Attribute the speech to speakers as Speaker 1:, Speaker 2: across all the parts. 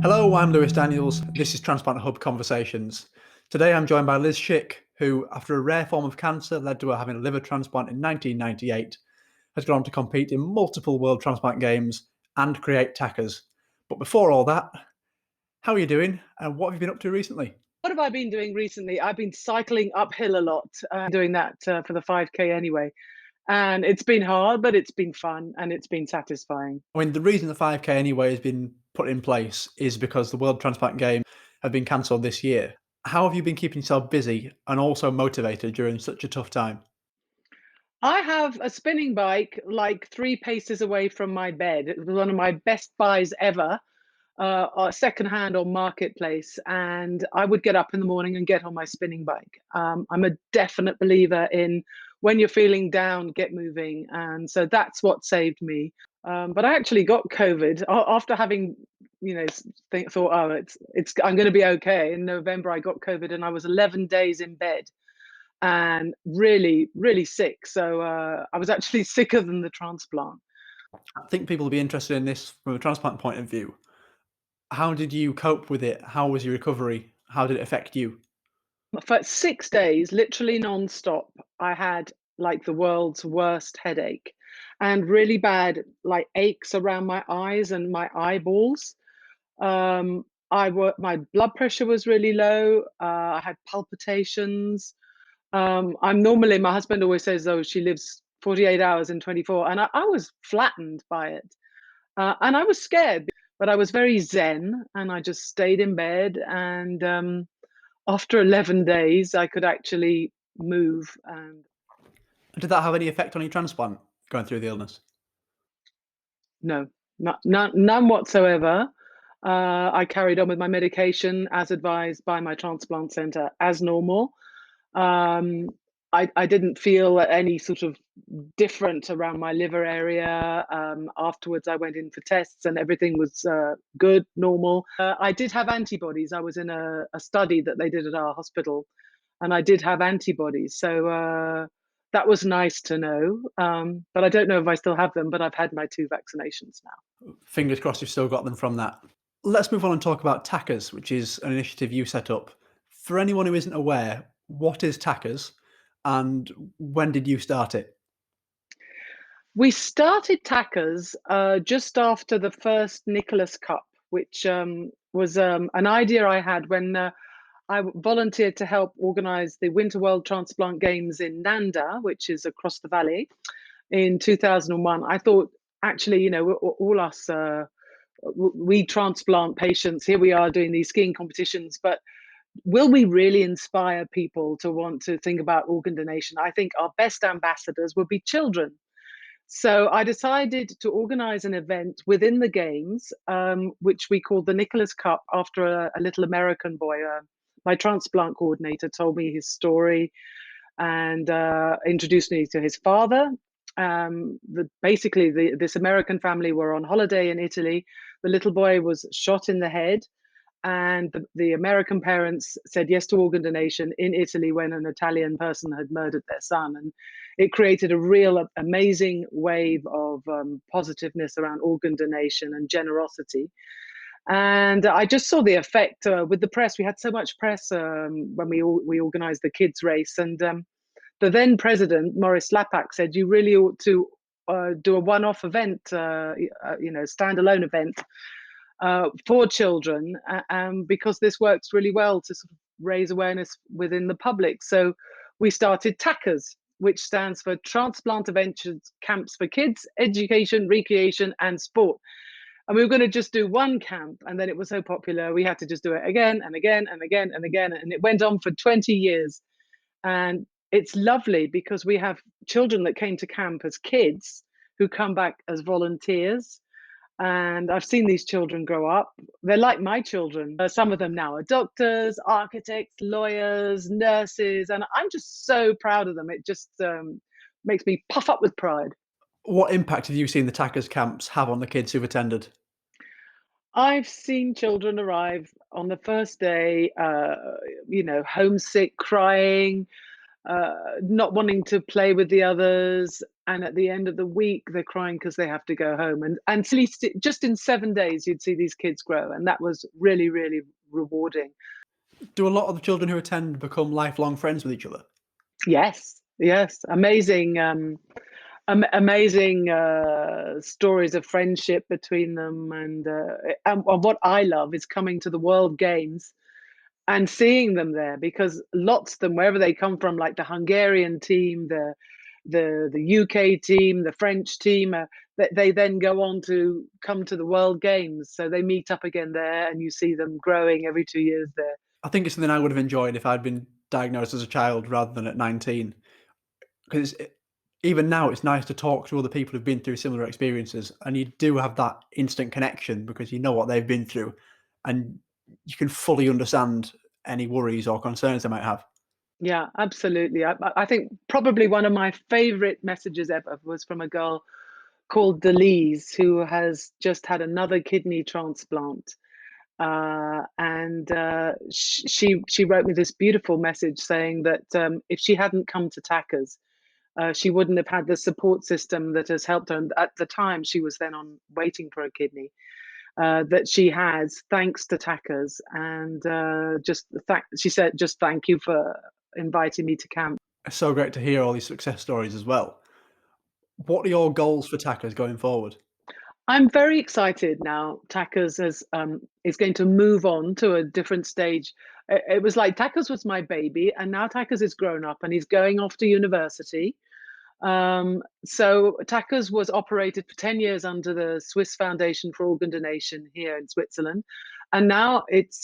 Speaker 1: Hello, I'm Lewis Daniels. This is Transplant Hub Conversations. Today I'm joined by Liz Schick, who, after a rare form of cancer led to her having a liver transplant in 1998, has gone on to compete in multiple World Transplant Games and create Tackers. But before all that, how are you doing and what have you been up to recently?
Speaker 2: What have I been doing recently? I've been cycling uphill a lot, doing that for the 5K anyway. And it's been hard, but it's been fun and it's been satisfying.
Speaker 1: I mean, the reason the 5K anyway has been put in place is because the World Transplant Games have been cancelled this year. How have you been keeping yourself busy and also motivated during such a tough time?
Speaker 2: I have a spinning bike like 3 paces away from my bed. It was one of my best buys ever, secondhand on Marketplace. And I would get up in the morning and get on my spinning bike. I'm a definite believer in when you're feeling down, get moving. And so that's what saved me. But I actually got COVID after having, thought, oh, I'm going to be okay. In November, I got COVID and I was 11 days in bed and really, really sick. So I was actually sicker than the transplant.
Speaker 1: I think people will be interested in this from a transplant point of view. How did you cope with it? How was your recovery? How did it affect you?
Speaker 2: For 6 days, literally non-stop, I had like the world's worst headache and really bad like aches around my eyes and my eyeballs. My blood pressure was really low. I had palpitations. I'm normally, my husband always says, oh, she lives 48 hours in 24. And I was flattened by it. And I was scared, but I was very zen and I just stayed in bed. And after 11 days, I could actually move. And
Speaker 1: Did that have any effect on your transplant going through the illness?
Speaker 2: no, none whatsoever. I carried on with my medication as advised by my transplant center as normal. Um, I didn't feel any sort of different around my liver area. Afterwards, I went in for tests and everything was good, normal. I did have antibodies. I was in a study that they did at our hospital, and I did have antibodies. So that was nice to know. But I don't know if I still have them, but I've had my 2 vaccinations now.
Speaker 1: Fingers crossed you've still got them from that. Let's move on and talk about Tackers, which is an initiative you set up. For anyone who isn't aware, what is Tackers and when did you start it?
Speaker 2: We started Tackers just after the first Nicholas Cup, which was an idea I had when I volunteered to help organize the Winter World Transplant Games in Nanda, which is across the valley, in 2001. I thought, actually, all us, we transplant patients, here we are doing these skiing competitions, but will we really inspire people to want to think about organ donation? I think our best ambassadors would be children. So I decided to organize an event within the games, which we called the Nicholas Cup after a little American boy. My transplant coordinator told me his story and introduced me to his father. This American family were on holiday in Italy. The little boy was shot in the head, and the American parents said yes to organ donation in Italy when an Italian person had murdered their son. And it created a real amazing wave of positiveness around organ donation and generosity. And I just saw the effect with the press. We had so much press when we organized the kids race. And the then president, Maurice Lapac, said, you really ought to do a one-off event, standalone event for children, because this works really well to sort of raise awareness within the public. So we started Tackers, which stands for Transplant Adventures Camps for Kids, Education, Recreation and Sport. And we were going to just do one camp, and then it was so popular, we had to just do it again and again and again and again. And it went on for 20 years. And it's lovely because we have children that came to camp as kids who come back as volunteers. And I've seen these children grow up. They're like my children. Some of them now are doctors, architects, lawyers, nurses, and I'm just so proud of them. It just makes me puff up with pride.
Speaker 1: What impact have you seen the Tackers camps have on the kids who've attended?
Speaker 2: I've seen children arrive on the first day, homesick, crying, not wanting to play with the others. And at the end of the week, they're crying because they have to go home. And at least just in 7 days, you'd see these kids grow. And that was really, really rewarding.
Speaker 1: Do a lot of the children who attend become lifelong friends with each other?
Speaker 2: Yes, yes. Amazing, amazing stories of friendship between them. And what I love is coming to the World Games and seeing them there, because lots of them, wherever they come from, like the Hungarian team, the UK team, the French team, they then go on to come to the World Games. So they meet up again there, and you see them growing every 2 years there.
Speaker 1: I think it's something I would have enjoyed if I'd been diagnosed as a child rather than at 19. Because even now, it's nice to talk to other people who've been through similar experiences, and you do have that instant connection because you know what they've been through, and you can fully understand any worries or concerns they might have.
Speaker 2: Yeah, absolutely. I think probably one of my favorite messages ever was from a girl called Liz, who has just had another kidney transplant. And she wrote me this beautiful message saying that if she hadn't come to Tackers, she wouldn't have had the support system that has helped her. And at the time, she was then on waiting for a kidney. That she has, thanks to Tackers. And she said, just thank you for inviting me to camp.
Speaker 1: It's so great to hear all these success stories as well. What are your goals for Tackers going forward?
Speaker 2: I'm very excited now. Tackers is going to move on to a different stage. It was like Tackers was my baby, and now Tackers is grown up and he's going off to university. So Tackers was operated for 10 years under the Swiss Foundation for Organ Donation here in Switzerland. And now it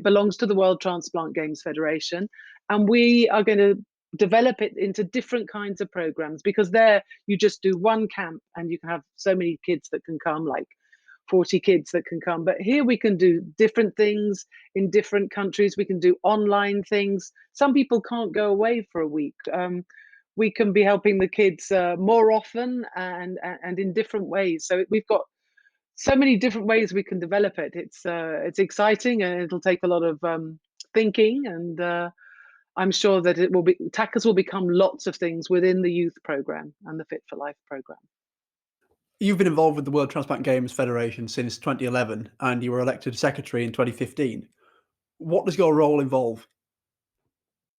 Speaker 2: belongs to the World Transplant Games Federation. And we are going to develop it into different kinds of programs, because there you just do one camp and you can have so many kids that can come, like 40 kids that can come. But here we can do different things in different countries. We can do online things. Some people can't go away for a week. We can be helping the kids more often and in different ways. So we've got so many different ways we can develop it. It's exciting, and it'll take a lot of thinking. And I'm sure that Tackers will become lots of things within the youth program and the Fit for Life program.
Speaker 1: You've been involved with the World Transplant Games Federation since 2011, and you were elected secretary in 2015. What does your role involve?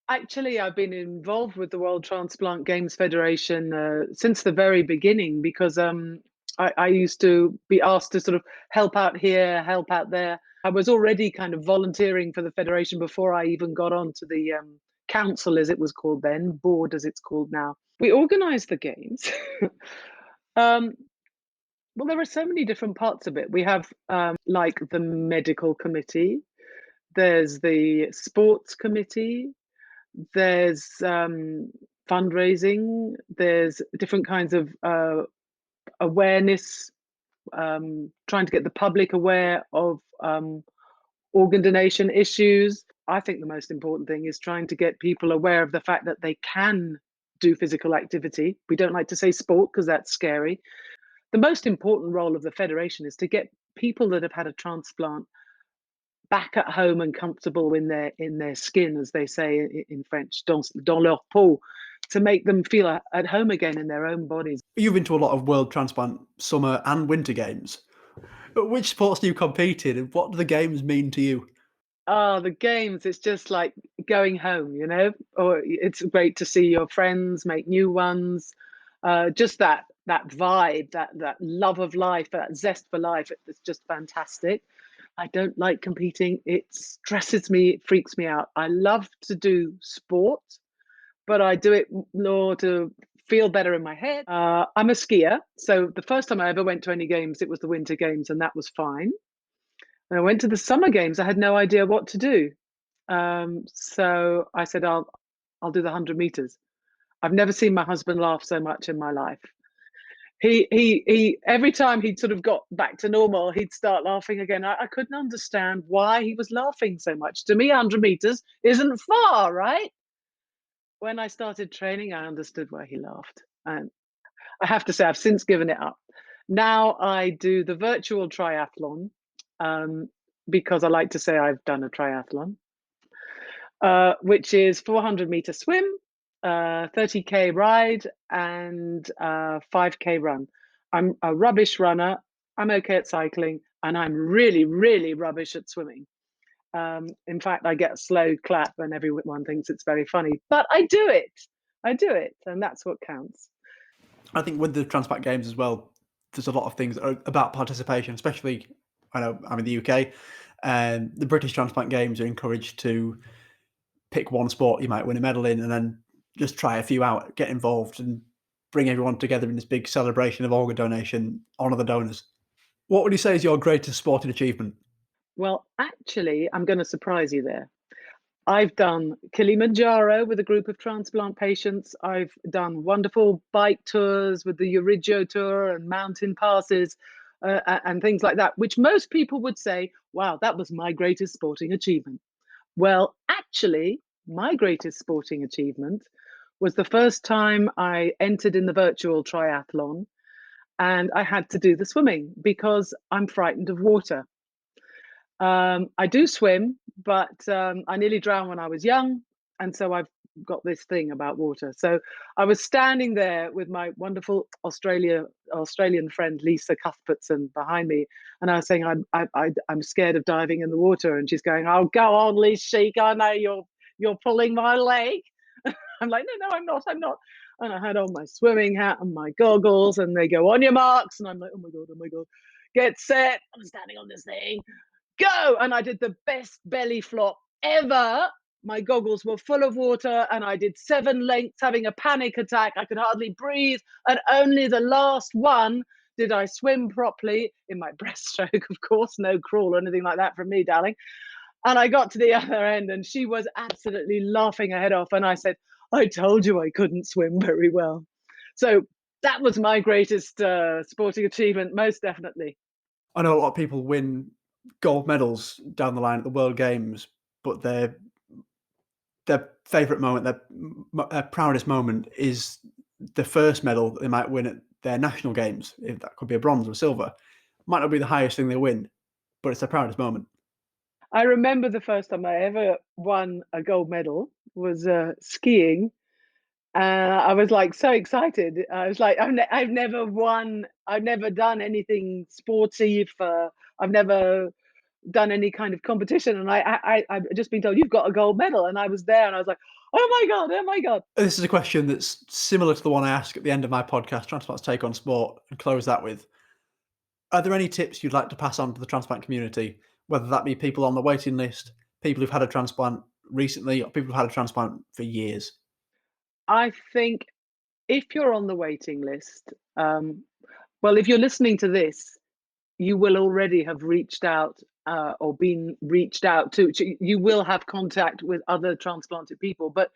Speaker 2: Actually, I've been involved with the World Transplant Games Federation since the very beginning, because I used to be asked to sort of help out here, help out there. I was already kind of volunteering for the federation before I even got onto the council, as it was called then, board as it's called now. We organised the games. um, well, there are so many different parts of it. We have like the medical committee, there's the sports committee, there's fundraising, there's different kinds of awareness, trying to get the public aware of organ donation issues. I think the most important thing is trying to get people aware of the fact that they can do physical activity. We don't like to say sport because that's scary. The most important role of the federation is to get people that have had a transplant back at home and comfortable in their skin, as they say in French, dans leur peau, to make them feel at home again in their own bodies.
Speaker 1: You've been to a lot of World Transplant summer and winter games. But which sports do you compete in, and what do the games mean to you?
Speaker 2: Oh, the games, it's just like going home, or it's great to see your friends, make new ones. Just that vibe, that love of life, that zest for life. It's just fantastic. I don't like competing. It stresses me, it freaks me out. I love to do sport, but I do it more to feel better in my head. I'm a skier. So the first time I ever went to any games, it was the Winter Games, and that was fine. When I went to the Summer Games, I had no idea what to do. So I said, I'll do the 100 meters. I've never seen my husband laugh so much in my life. He every time he'd sort of got back to normal, he'd start laughing again. I couldn't understand why he was laughing so much. To me, 100 meters isn't far, right? When I started training, I understood why he laughed. And I have to say, I've since given it up. Now I do the virtual triathlon, because I like to say I've done a triathlon, which is 400-meter swim, 30K ride and 5K run. I'm a rubbish runner. I'm okay at cycling, and I'm really, really rubbish at swimming. In fact, I get a slow clap, and everyone thinks it's very funny. But I do it. I do it, and that's what counts.
Speaker 1: I think with the Transplant Games as well, there's a lot of things that are about participation, especially I know I'm in the UK, and the British Transplant Games are encouraged to pick one sport you might win a medal in, and then just try a few out, get involved, and bring everyone together in this big celebration of organ donation, honour the donors. What would you say is your greatest sporting achievement?
Speaker 2: Well, actually, I'm going to surprise you there. I've done Kilimanjaro with a group of transplant patients. I've done wonderful bike tours with the Eurideo Tour and mountain passes and things like that, which most people would say, wow, that was my greatest sporting achievement. Well, actually, my greatest sporting achievement was the first time I entered in the virtual triathlon and I had to do the swimming because I'm frightened of water. I do swim, but I nearly drowned when I was young, and so I've got this thing about water. So I was standing there with my wonderful Australian friend Lisa Cuthbertson behind me, and I was saying I'm scared of diving in the water, and she's going, "Oh, go on, Liz Schick, I know you're pulling my leg." I'm like, "No, no, I'm not, I'm not." And I had on my swimming hat and my goggles, and they go, "On your marks," and I'm like, oh my god, get set. I'm standing on this thing, go! And I did the best belly flop ever. My goggles were full of water and I did 7 lengths, having a panic attack. I could hardly breathe. And only the last one did I swim properly in my breaststroke, of course, no crawl or anything like that from me, darling. And I got to the other end and she was absolutely laughing her head off. And I said, I told you I couldn't swim very well. So that was my greatest sporting achievement, most definitely.
Speaker 1: I know a lot of people win gold medals down the line at the World Games, but their favourite moment, their proudest moment is the first medal they might win at their national games. If that could be a bronze or silver, might not be the highest thing they win, but it's their proudest moment.
Speaker 2: I remember the first time I ever won a gold medal was skiing. I was like so excited. I was like, I've never won, I've never done anything sporty for, I've never done any kind of competition. And I've just been told, you've got a gold medal. And I was there and I was like, oh my God, oh my God.
Speaker 1: This is a question that's similar to the one I ask at the end of my podcast, Transplant's Take on Sport, and close that with: are there any tips you'd like to pass on to the transplant community, whether that be people on the waiting list, people who've had a transplant recently, or people who've had a transplant for years?
Speaker 2: I think if you're on the waiting list, well, if you're listening to this, you will already have reached out or been reached out to. You will have contact with other transplanted people. But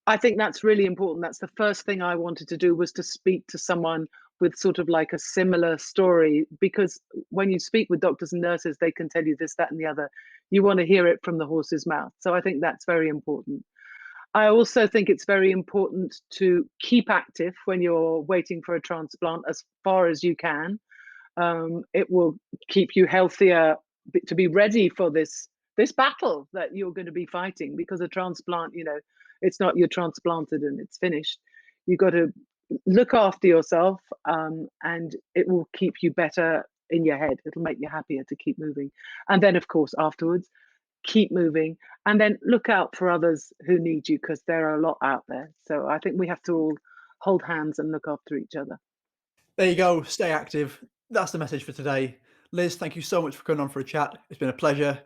Speaker 2: I think that's really important. That's the first thing I wanted to do, was to speak to someone with sort of like a similar story, because when you speak with doctors and nurses, they can tell you this, that, and the other. You want to hear it from the horse's mouth. So I think that's very important. I also think it's very important to keep active when you're waiting for a transplant as far as you can. It will keep you healthier to be ready for this battle that you're going to be fighting, because a transplant, it's not you're transplanted and it's finished. You've got to look after yourself, and it will keep you better in your head. It'll make you happier to keep moving. And then, of course, afterwards, keep moving, and then look out for others who need you, because there are a lot out there. So I think we have to all hold hands and look after each other.
Speaker 1: There you go. Stay active. That's the message for today. Liz, thank you so much for coming on for a chat. It's been a pleasure.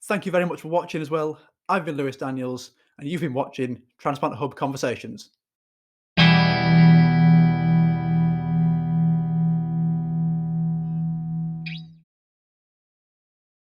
Speaker 1: Thank you very much for watching as well. I've been Lewis Daniels, and you've been watching Transplant Hub Conversations.